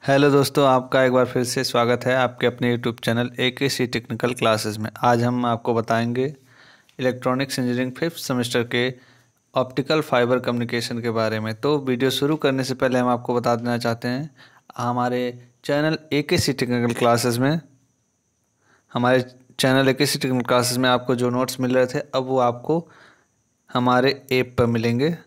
Hello दोस्तों, आपका एक बार फिर से स्वागत है आपके अपने YouTube channel AKC technical classes में। आज हम आपको बताएंगे इलेक्ट्रॉनिक्स इंजीनियरिंग फिफ्थ सेमेस्टर के ऑप्टिकल फाइबर कम्युनिकेशन के बारे में। तो वीडियो शुरू करने से पहले हम आपको बता देना चाहते हैं, हमारे चैनल AKC टेक्निकल क्लासेस में आपको जो नोट्स मिल रहे थे अब वो आपको हमारे ऐप पर मिलेंगे।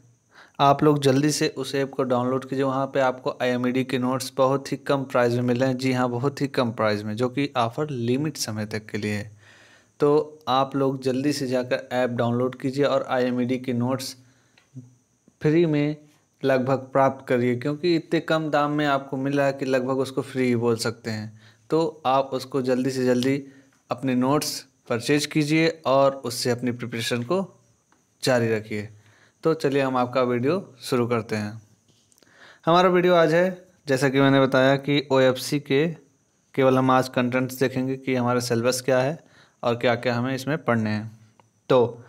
आप लोग जल्दी से उस ऐप को डाउनलोड कीजिए। वहाँ पे आपको IMED के नोट्स बहुत ही कम प्राइस में मिल रहे हैं। जी हाँ, बहुत ही कम प्राइस में, जो कि ऑफ़र लिमिट समय तक के लिए है। तो आप लोग जल्दी से जाकर ऐप डाउनलोड कीजिए और IMED के नोट्स फ्री में लगभग प्राप्त करिए, क्योंकि इतने कम दाम में आपको मिल रहा है कि लगभग उसको फ्री ही बोल सकते हैं। तो आप उसको जल्दी से जल्दी अपने नोट्स परचेज कीजिए और उससे अपनी प्रिपरेशन को जारी रखिए। तो चलिए हम आपका वीडियो शुरू करते हैं। हमारा वीडियो आज है, जैसा कि मैंने बताया कि OFC के केवल हम आज कंटेंट्स देखेंगे कि हमारा सिलेबस क्या है और क्या क्या हमें इसमें पढ़ने हैं। तो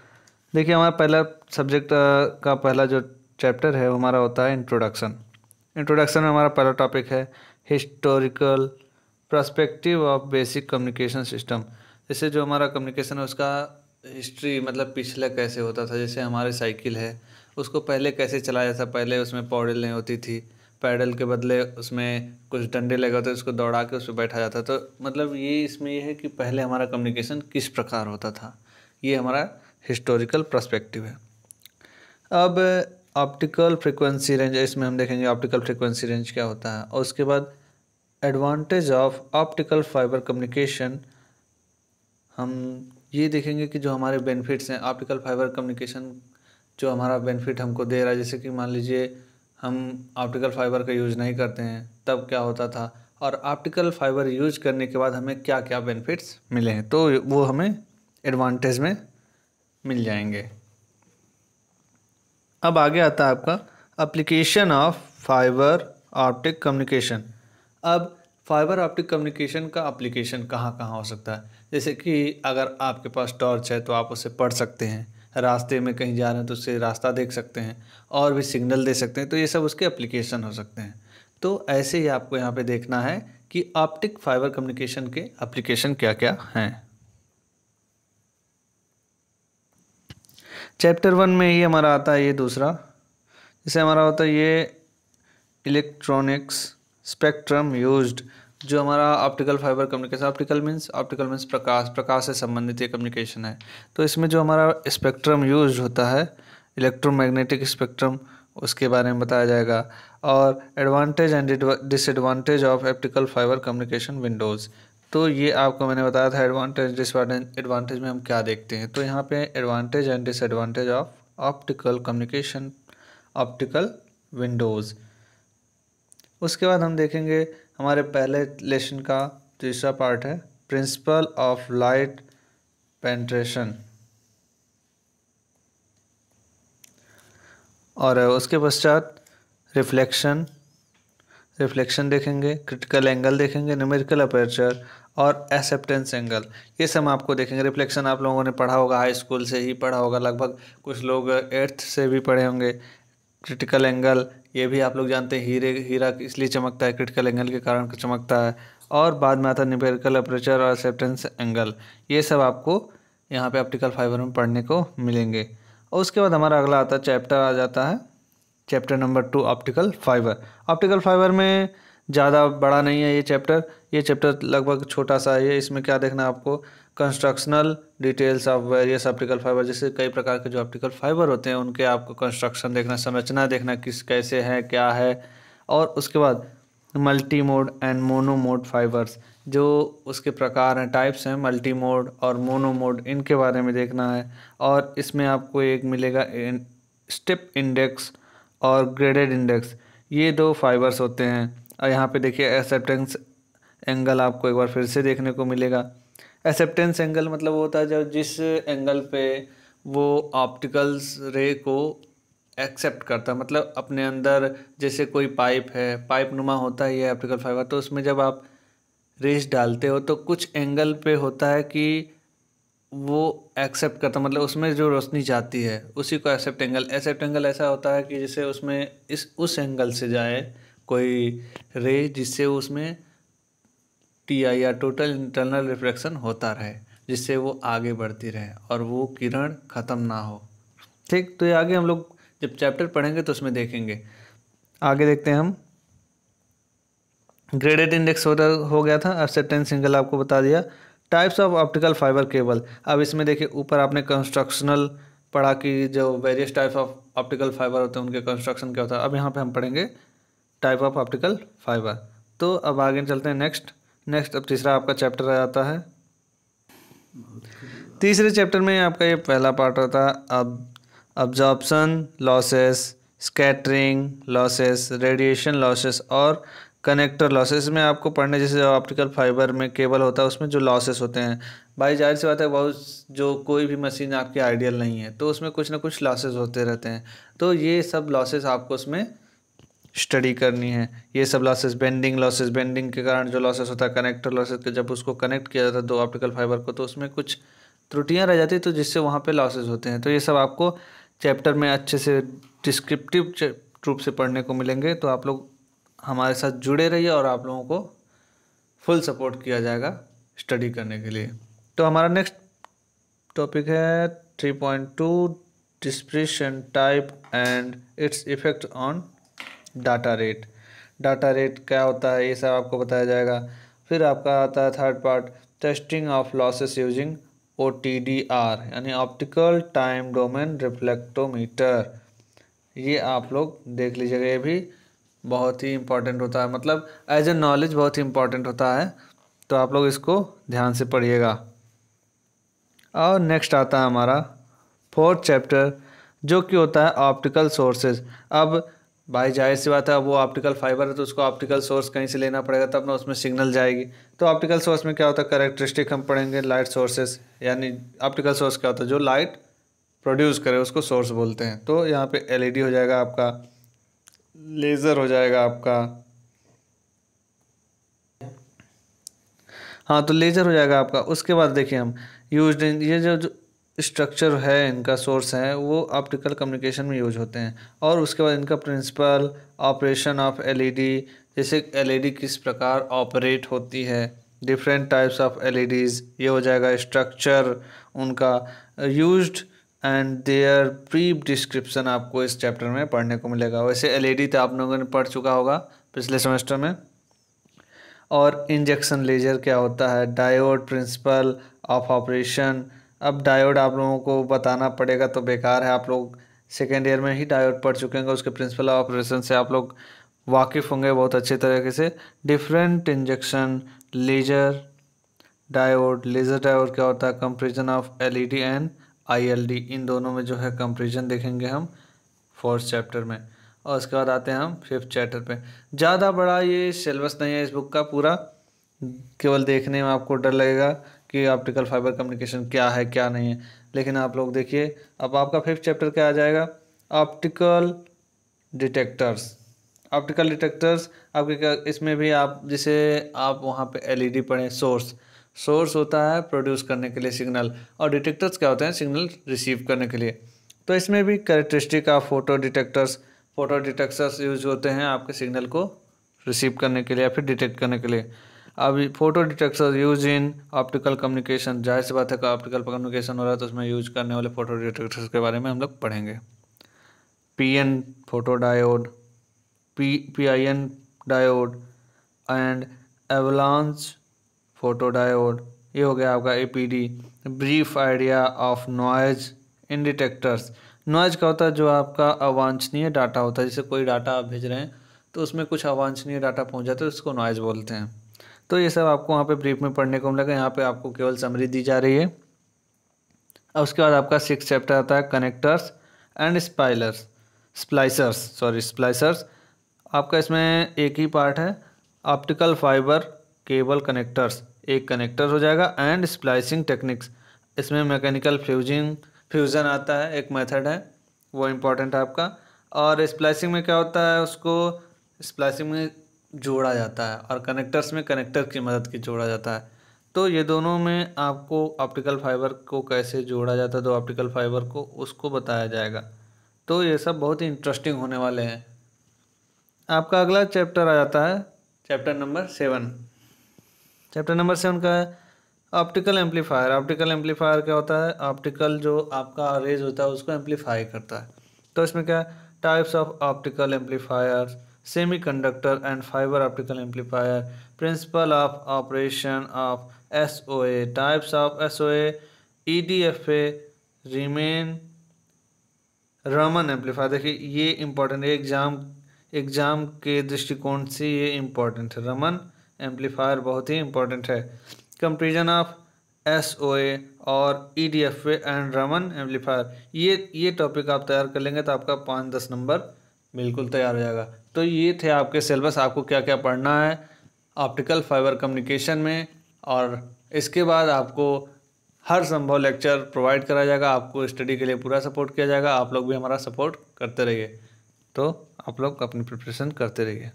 देखिए, हमारा पहला सब्जेक्ट का पहला जो चैप्टर है वो हमारा होता है इंट्रोडक्शन। इंट्रोडक्शन में हमारा पहला टॉपिक है historical perspective of basic communication system. जैसे जो हमारा कम्युनिकेशन है उसका हिस्ट्री, मतलब पिछला कैसे होता था। जैसे हमारी साइकिल है, उसको पहले कैसे चलाया जाता। पहले उसमें पैडल नहीं होती थी, पैडल के बदले उसमें कुछ डंडे लगे होते, उसको दौड़ा के उस पर बैठा जाता। तो मतलब ये इसमें ये है कि पहले हमारा कम्युनिकेशन किस प्रकार होता था। ये हमारा हिस्टोरिकल पर्सपेक्टिव है। अब ऑप्टिकल फ्रिक्वेंसी रेंज, इसमें हम देखेंगे ऑप्टिकल फ्रिक्वेंसी रेंज क्या होता है। और उसके बाद advantage of optical fibre communication, हम ये देखेंगे कि जो हमारे बेनिफिट्स हैं ऑप्टिकल फाइबर कम्युनिकेशन, जो हमारा बेनिफिट हमको दे रहा है। जैसे कि मान लीजिए हम ऑप्टिकल फाइबर का यूज़ नहीं करते हैं तब क्या होता था, और ऑप्टिकल फाइबर यूज करने के बाद हमें क्या क्या बेनिफिट्स मिले हैं, तो वो हमें एडवांटेज में मिल जाएंगे। अब आगे आता है आपका application of fibre optic communication. अब फाइबर ऑप्टिक कम्युनिकेशन का एप्लीकेशन कहाँ कहाँ हो सकता है। जैसे कि अगर आपके पास टॉर्च है तो आप उसे पढ़ सकते हैं, रास्ते में कहीं जा रहे हैं तो उससे रास्ता देख सकते हैं, और भी सिग्नल दे सकते हैं। तो ये सब उसके एप्लीकेशन हो सकते हैं। तो ऐसे ही आपको यहाँ पे देखना है कि ऑप्टिक फाइबर कम्युनिकेशन के एप्लीकेशन क्या क्या हैं। चैप्टर 1 में ही हमारा आता है ये दूसरा, जैसे हमारा होता है ये इलेक्ट्रॉनिक्स स्पेक्ट्रम यूज्ड। जो हमारा optical fibre communication, optical means प्रकाश से संबंधित ये कम्युनिकेशन है। तो इसमें जो हमारा स्पेक्ट्रम यूज होता है, इलेक्ट्रोमैग्नेटिक स्पेक्ट्रम, उसके बारे में बताया जाएगा। और advantage and disadvantage of optical fibre communication Windows. तो ये आपको मैंने बताया था एडवांटेज डिसएडवांटेज। एडवांटेज में हम क्या देखते हैं, तो यहाँ पे advantage and disadvantage of optical communication optical Windows. उसके बाद हम देखेंगे हमारे पहले लेसन का तीसरा पार्ट है प्रिंसिपल ऑफ लाइट पेंट्रेशन, और उसके पश्चात रिफ्लेक्शन देखेंगे, क्रिटिकल एंगल देखेंगे, न्यूमेरिकल अपर्चर और एक्सेप्टेंस एंगल। ये सब आपको देखेंगे। रिफ्लेक्शन आप लोगों ने पढ़ा होगा, हाई स्कूल से ही पढ़ा होगा, लगभग कुछ लोग 8th से भी पढ़े होंगे। क्रिटिकल एंगल ये भी आप लोग जानते हैं, हीरा इसलिए चमकता है, क्रिटिकल एंगल के कारण चमकता है। और बाद में आता है न्यूमेरिकल अपर्चर और एक्सेप्टेंस एंगल। ये सब आपको यहाँ पे ऑप्टिकल फाइबर में पढ़ने को मिलेंगे। और उसके बाद हमारा अगला आता है चैप्टर आ जाता है chapter number 2 optical fibre. Optical fibre में ज़्यादा बड़ा नहीं है ये चैप्टर। ये चैप्टर लगभग छोटा सा है। इसमें क्या देखना है आपको, constructional details of various optical fibre. जैसे कई प्रकार के जो ऑप्टिकल फाइबर होते हैं उनके आपको कंस्ट्रक्शन देखना, संरचना देखना, किस कैसे है क्या है। और उसके बाद multi mode and mono mode fibres, जो उसके प्रकार हैं, टाइप्स हैं, मल्टी मोड और मोनो मोड, इनके बारे में देखना है। और इसमें आपको एक मिलेगा स्टेप इंडेक्स और ग्रेडेड इंडेक्स, ये दो फाइबर्स होते हैं। और यहाँ पे देखिए एक्सेप्टेंस एंगल आपको एक बार फिर से देखने को मिलेगा। एक्सेप्टेंस एंगल मतलब वो होता है जब जिस एंगल पे वो ऑप्टिकल्स रे को एक्सेप्ट करता है, मतलब अपने अंदर। जैसे कोई पाइप है, पाइप नुमा होता है ये ऑप्टिकल फाइबर, तो उसमें जब आप रेस डालते हो तो कुछ एंगल पे होता है कि वो एक्सेप्ट करता, मतलब उसमें जो रोशनी जाती है उसी को एक्सेप्ट एंगल ऐसा होता है कि जैसे उसमें उस एंगल से जाए कोई रे, जिससे उसमें TI या टोटल इंटरनल रिफ्लेक्शन होता रहे, जिससे वो आगे बढ़ती रहे और वो किरण ख़त्म ना हो। ठीक, तो ये आगे हम लोग जब चैप्टर पढ़ेंगे तो उसमें देखेंगे। आगे देखते हैं हम। ग्रेडेड इंडेक्स हो गया था, एक्सेप्टेंस सिंगल आपको बता दिया। Types of optical fibre cable, अब इसमें देखिए ऊपर आपने कंस्ट्रक्शनल पढ़ा कि जो various types of optical fibre होते हैं उनके कंस्ट्रक्शन क्या होता है। अब यहाँ पे हम पढ़ेंगे टाइप ऑफ ऑप्टिकल फाइबर। तो अब आगे चलते हैं नेक्स्ट अब तीसरा आपका चैप्टर आ जाता है। तीसरे चैप्टर में आपका ये पहला पार्ट होता है अब absorption losses, scattering losses, radiation losses और कनेक्टर लॉसेस में आपको पढ़ने, जैसे ऑप्टिकल फाइबर में केबल होता है उसमें जो लॉसेस होते हैं, भाई जाहिर सी बात है बहुत, जो कोई भी मशीन आपकी आइडियल नहीं है तो उसमें कुछ ना कुछ लॉसेस होते रहते हैं। तो ये सब लॉसेस आपको उसमें स्टडी करनी है। ये सब लॉसेस, बेंडिंग लॉसेस, बेंडिंग के कारण जो लॉसेस होता है, कनेक्टर लॉसेस के जब उसको कनेक्ट किया जाता है दो ऑप्टिकल फाइबर को तो उसमें कुछ त्रुटियां रह जाती है तो जिससे वहाँ पे लॉसेस होते हैं। तो ये सब आपको चैप्टर में अच्छे से डिस्क्रिप्टिव रूप से पढ़ने को मिलेंगे। तो आप लोग हमारे साथ जुड़े रहिए और आप लोगों को फुल सपोर्ट किया जाएगा स्टडी करने के लिए। तो हमारा नेक्स्ट टॉपिक है 3.2 dispersion type and its effect on data rate. Data rate क्या होता है ये सब आपको बताया जाएगा। फिर आपका आता है third part, testing of losses using OTDR यानी ऑप्टिकल टाइम डोमेन रिफ्लेक्टोमीटर। ये आप लोग देख लीजिएगा, ये भी बहुत ही इम्पोर्टेंट होता है, मतलब एज ए नॉलेज बहुत ही इम्पोर्टेंट होता है। तो आप लोग इसको ध्यान से पढ़िएगा। और नेक्स्ट आता है हमारा फोर्थ चैप्टर जो कि होता है ऑप्टिकल सोर्सेज। अब भाई जाहिर सी बात है, अब वो ऑप्टिकल फाइबर है तो उसको ऑप्टिकल सोर्स कहीं से लेना पड़ेगा तब ना उसमें सिग्नल जाएगी। तो ऑप्टिकल सोर्स में क्या होता है, कैरेक्टरिस्टिक हम पढ़ेंगे लाइट सोर्सेज, यानी ऑप्टिकल सोर्स क्या होता है, जो लाइट प्रोड्यूस करे उसको सोर्स बोलते हैं। तो यहाँ पे LED हो जाएगा आपका, लेज़र हो जाएगा आपका, हाँ तो लेज़र हो जाएगा आपका। उसके बाद देखिए हम यूज्ड इन, ये जो स्ट्रक्चर है इनका सोर्स है वो ऑप्टिकल कम्युनिकेशन में यूज होते हैं। और उसके बाद इनका प्रिंसिपल ऑपरेशन ऑफ LED, जैसे LED किस प्रकार ऑपरेट होती है, डिफरेंट टाइप्स ऑफ LEDs, ये हो जाएगा स्ट्रक्चर उनका, used and their brief description आपको इस चैप्टर में पढ़ने को मिलेगा। वैसे LED तो आप लोगों ने पढ़ चुका होगा पिछले सेमेस्टर में। और इंजेक्शन लेजर क्या होता है, डायोड प्रिंसिपल ऑफ ऑपरेशन। अब डायोड आप लोगों को बताना पड़ेगा तो बेकार है, आप लोग सेकेंड ईयर में ही डायोड पढ़ चुके होंगे, उसके प्रिंसिपल ऑफ ऑपरेशन से आप लोग वाकिफ़ होंगे बहुत अच्छे तरीके से। Different injection laser diode, laser diode क्या होता है, comparison of LED and ILD, इन दोनों में जो है कंपेरिजन देखेंगे हम फोर्थ चैप्टर में। और उसके बाद आते हैं हम फिफ्थ चैप्टर पे। ज़्यादा बड़ा ये सिलेबस नहीं है इस बुक का पूरा, केवल देखने में आपको डर लगेगा कि ऑप्टिकल फाइबर कम्युनिकेशन क्या है क्या नहीं है, लेकिन आप लोग देखिए अब आपका फिफ्थ चैप्टर क्या आ जाएगा, ऑप्टिकल डिटेक्टर्स। ऑप्टिकल डिटेक्टर्स आपके क्या, इसमें भी आप जैसे आप वहाँ पे LED पढ़ें, सोर्स होता है प्रोड्यूस करने के लिए सिग्नल, और डिटेक्टर्स क्या होते हैं, सिग्नल रिसीव करने के लिए। तो इसमें भी characteristic of photo detectors use होते हैं आपके सिग्नल को रिसीव करने के लिए या फिर डिटेक्ट करने के लिए। अब photo detectors use in optical communication, जाहिर सी बात है कि ऑप्टिकल कम्युनिकेशन हो रहा है तो उसमें यूज करने वाले फोटो डिटेक्टर्स के बारे में हम लोग पढ़ेंगे। PN photo diode, PIN diode and avalanche photo diode, ये हो गया आपका APD। Brief idea of noise in detectors. Noise क्या होता है, जो आपका अवांछनीय डाटा होता है, जैसे कोई डाटा आप भेज रहे हैं तो उसमें कुछ अवांछनीय डाटा पहुंच जाता है उसको नॉइज बोलते हैं। तो ये सब आपको वहाँ पे ब्रीफ में पढ़ने को मिलेगा, यहाँ पे आपको केवल समरी दी जा रही है। और उसके बाद आपका सिक्स चैप्टर आता है कनेक्टर्स एंड स्प्लाइसर्स। आपका इसमें एक ही पार्ट है, ऑप्टिकल फाइबर केबल कनेक्टर्स, एक कनेक्टर हो जाएगा, एंड स्प्लाइसिंग टेक्निक्स। इसमें मैकेनिकल फ्यूजन आता है, एक मेथड है वो इम्पोर्टेंट है आपका। और स्प्लाइसिंग में क्या होता है, उसको स्प्लाइसिंग में जोड़ा जाता है, और कनेक्टर्स में कनेक्टर की मदद की जोड़ा जाता है। तो ये दोनों में आपको ऑप्टिकल फाइबर को कैसे जोड़ा जाता है, दो ऑप्टिकल फाइबर को, उसको बताया जाएगा। तो ये सब बहुत ही इंटरेस्टिंग होने वाले हैं। आपका अगला चैप्टर आ जाता है चैप्टर नंबर 7। चैप्टर नंबर 7 का है ऑप्टिकल एम्पलीफायर। ऑप्टिकल एम्पलीफायर क्या होता है? ऑप्टिकल जो आपका रेज होता है उसको एम्पलीफाई करता है। तो इसमें क्या है? Types of optical amplifier, semiconductor and fibre optical amplifier, principle of operation of SOA, types of SOA, EDFA, Raman, Raman amplifier. देखिए ये इंपॉर्टेंट है, एग्जाम के दृष्टिकोण से ये इंपॉर्टेंट है। रमन एम्पलीफायर बहुत ही इंपॉर्टेंट है। कंपेरिजन ऑफ एसओए और ईडीएफए एंड रमन एम्पलीफायर, ये टॉपिक आप तैयार कर लेंगे तो आपका 5-10 नंबर बिल्कुल तैयार हो जाएगा। तो ये थे आपके सिलेबस, आपको क्या क्या पढ़ना है ऑप्टिकल फाइबर कम्युनिकेशन में, और इसके बाद आपको हर संभव लेक्चर प्रोवाइड करा जाएगा, आपको स्टडी के लिए पूरा सपोर्ट किया जाएगा। आप लोग भी हमारा सपोर्ट करते रहिए। तो आप लोग अपनी प्रिपरेशन करते रहिए।